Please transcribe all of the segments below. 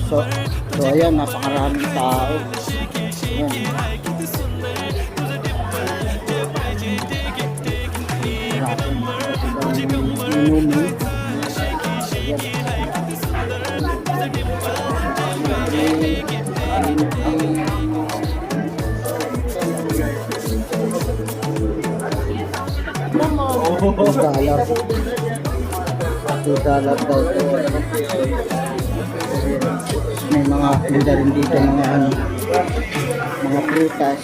So ayan, napakaraming tao. Ayan. Inumin. $2. $2 daw ito. May mga tinda rin dito, mga ano, mga prutas.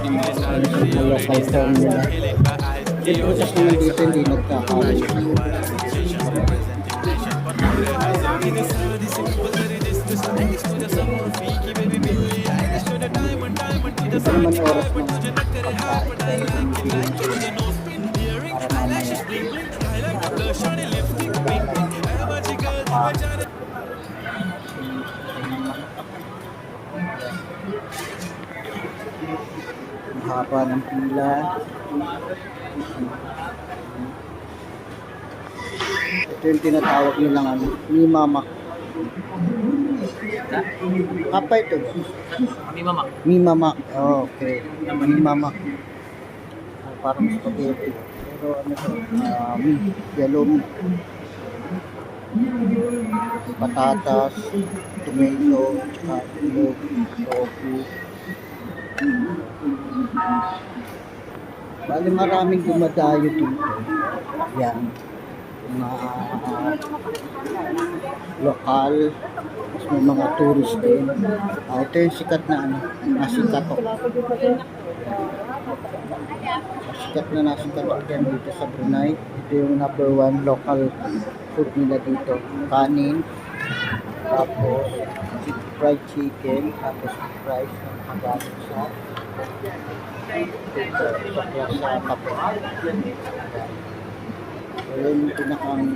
Mga local farm nila. Yung prutas naman dito hindi nagkakawin. Ito naman oras ng pagkain. Para mamaya. Ang haba ng pila. Ito yung tinatawag nilang ano, Mimamak. Apa ito? Mimamak. Mimamak. Oh, okay. Mimamak. Parang spaghetti. Pero ano ito? Yellow meat. Patatas, tomato, tsaka itlog, tofu. Bali maraming dumadayo dito. Yan. Mga lokal. Tapos may mga tourist din. Ito yung sikat na ano, nasikatok. Sikat na nasikatok yan dito sa Brunei. Ito yung number 1 local food nila dito. Kanin. Tapos fried chicken. Tapos rice na nakagamit sa kape. So yun yung pinakang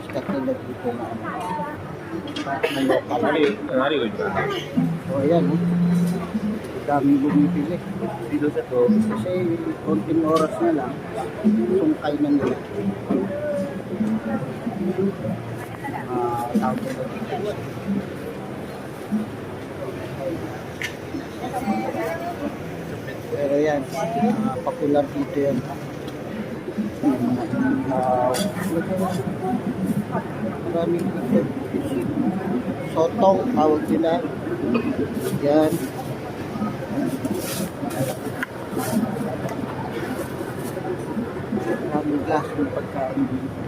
sikat nila dito na local. So ayan, daming bumibili dito sa to kasi konting oras na lang sungkay na nila. Tawag nila dito. Pero yan, popular dito yan. Maraming dito. Sotong, tawag nila. Yan. Maraming klaseng pagkain dito.